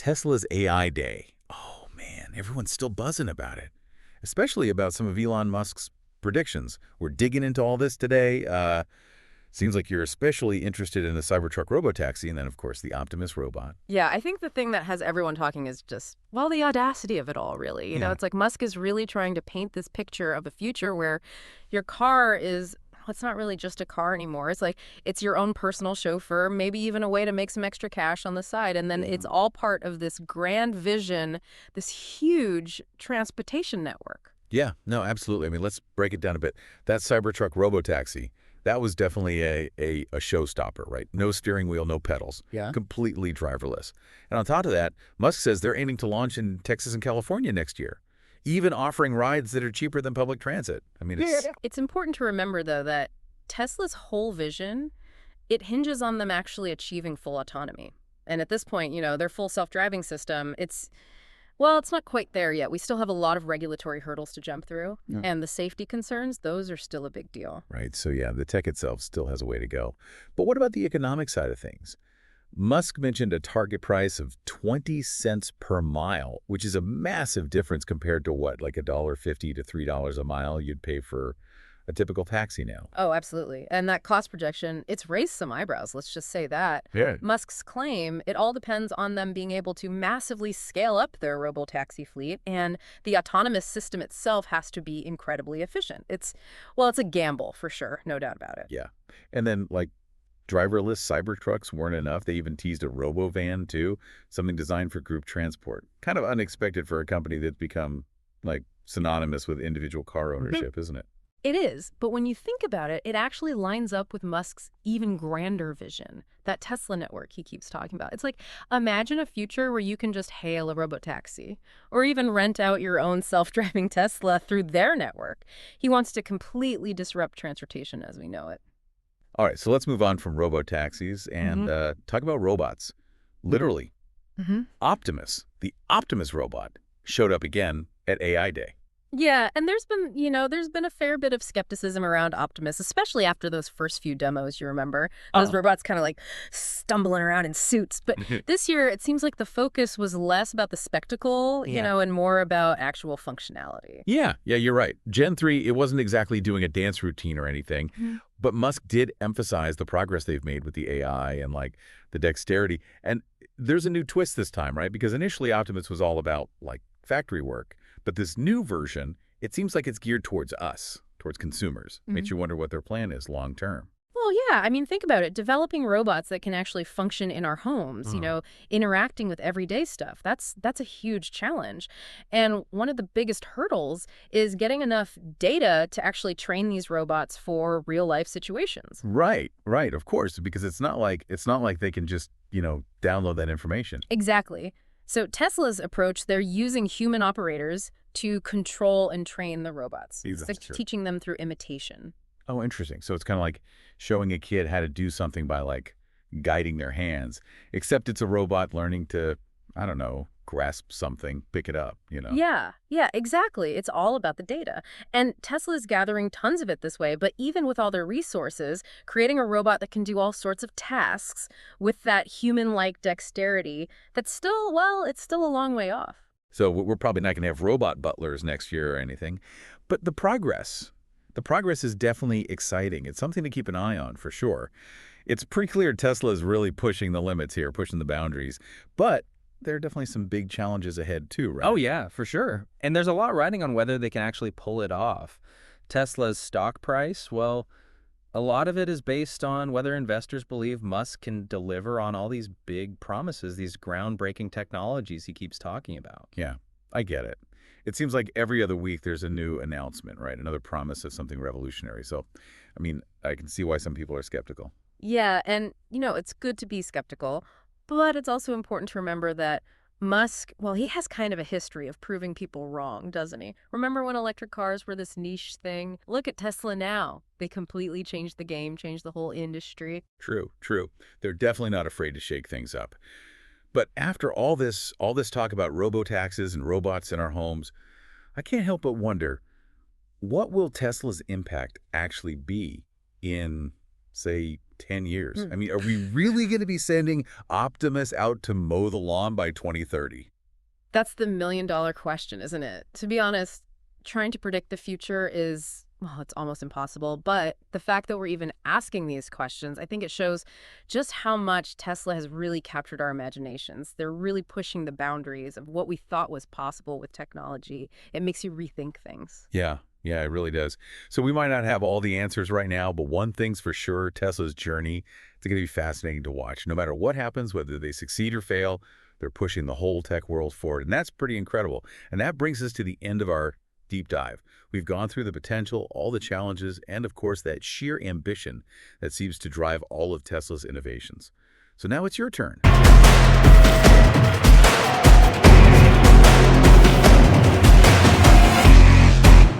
Tesla's AI Day. Oh, man, everyone's still buzzing about it, especially about some of Elon Musk's predictions. We're digging into all this today. Seems like you're especially interested in the Cybertruck robotaxi and then, of course, the Optimus robot. Yeah, I think the thing that has everyone talking is just, well, the audacity of it all, really. You know, it's like Musk is really trying to paint this picture of a future where your car is, well, it's not really just a car anymore. It's like it's your own personal chauffeur, maybe even a way to make some extra cash on the side. And then it's all part of this grand vision, this huge transportation network. Yeah, no, absolutely. I mean, let's break it down a bit. That Cybertruck robotaxi, that was definitely a showstopper, right? No steering wheel, no pedals. Yeah. Completely driverless. And on top of that, Musk says they're aiming to launch in Texas and California next year, even offering rides that are cheaper than public transit. I mean, It's important to remember, though, that Tesla's whole vision, it hinges on them actually achieving full autonomy. And at this point, you know, their full self-driving system, well, it's not quite there yet. We still have a lot of regulatory hurdles to jump through. Yeah. And the safety concerns, those are still a big deal. Right. So, yeah, the tech itself still has a way to go. But what about the economic side of things? Musk mentioned a target price of 20 cents per mile, which is a massive difference compared to what, like $1.50 to $3 a mile you'd pay for a typical taxi now. Oh, absolutely. And that cost projection, it's raised some eyebrows, let's just say that. Yeah. Musk's claim, it all depends on them being able to massively scale up their robo-taxi fleet, and the autonomous system itself has to be incredibly efficient. It's a gamble for sure, no doubt about it. Yeah. And then, like, driverless Cybertrucks weren't enough. They even teased a Robo van, too, something designed for group transport. Kind of unexpected for a company that's become, like, synonymous with individual car ownership, isn't it? It is, but when you think about it, it actually lines up with Musk's even grander vision, that Tesla network he keeps talking about. It's like, imagine a future where you can just hail a robotaxi or even rent out your own self-driving Tesla through their network. He wants to completely disrupt transportation as we know it. All right, so let's move on from robotaxis and talk about robots. Literally, Optimus, the Optimus robot, showed up again at AI Day. Yeah, and there's been a fair bit of skepticism around Optimus, especially after those first few demos, you remember? Those robots kind of like stumbling around in suits. But this year, it seems like the focus was less about the spectacle, you know, and more about actual functionality. Yeah, you're right. Gen 3, it wasn't exactly doing a dance routine or anything, but Musk did emphasize the progress they've made with the AI and, like, the dexterity. And there's a new twist this time, right? Because initially, Optimus was all about, like, factory work. But this new version, it seems like it's geared towards us, towards consumers. Makes you wonder what their plan is long term. Well, yeah, I mean, think about it. Developing robots that can actually function in our homes, you know, interacting with everyday stuff, that's a huge challenge. And one of the biggest hurdles is getting enough data to actually train these robots for real life situations. Right, of course, because it's not like they can just, download that information. Exactly. So Tesla's approach, they're using human operators to control and train the robots. It's like teaching them through imitation. Oh, interesting. So it's kind of like showing a kid how to do something by, like, guiding their hands, except it's a robot learning to, I don't know, grasp something, pick it up, Yeah, exactly. It's all about the data. And Tesla's gathering tons of it this way, but even with all their resources, creating a robot that can do all sorts of tasks with that human-like dexterity, that's still, it's still a long way off. So we're probably not going to have robot butlers next year or anything. But the progress is definitely exciting. It's something to keep an eye on for sure. It's pretty clear Tesla is really pushing the limits here, pushing the boundaries. But there are definitely some big challenges ahead too, right? Oh, yeah, for sure. And there's a lot riding on whether they can actually pull it off. Tesla's stock price, well, a lot of it is based on whether investors believe Musk can deliver on all these big promises, these groundbreaking technologies he keeps talking about. Yeah, I get it. It seems like every other week there's a new announcement, right? Another promise of something revolutionary. So, I mean, I can see why some people are skeptical. Yeah, and, it's good to be skeptical, but it's also important to remember that Musk, he has kind of a history of proving people wrong, doesn't he? Remember when electric cars were this niche thing? Look at Tesla now. They completely changed the game, changed the whole industry. True. They're definitely not afraid to shake things up. But after all this talk about robotaxis and robots in our homes, I can't help but wonder, what will Tesla's impact actually be in, say, 10 years? I mean, are we really going to be sending Optimus out to mow the lawn by 2030? That's the million-dollar question, isn't it? To be honest, trying to predict the future is, well, it's almost impossible. But the fact that we're even asking these questions, I think it shows just how much Tesla has really captured our imaginations. They're really pushing the boundaries of what we thought was possible with technology. It makes you rethink things. Yeah, it really does. So we might not have all the answers right now, but one thing's for sure, Tesla's journey, it's going to be fascinating to watch. No matter what happens, whether they succeed or fail, they're pushing the whole tech world forward, and that's pretty incredible. And that brings us to the end of our deep dive. We've gone through the potential, all the challenges, and of course that sheer ambition that seems to drive all of Tesla's innovations. So now it's your turn.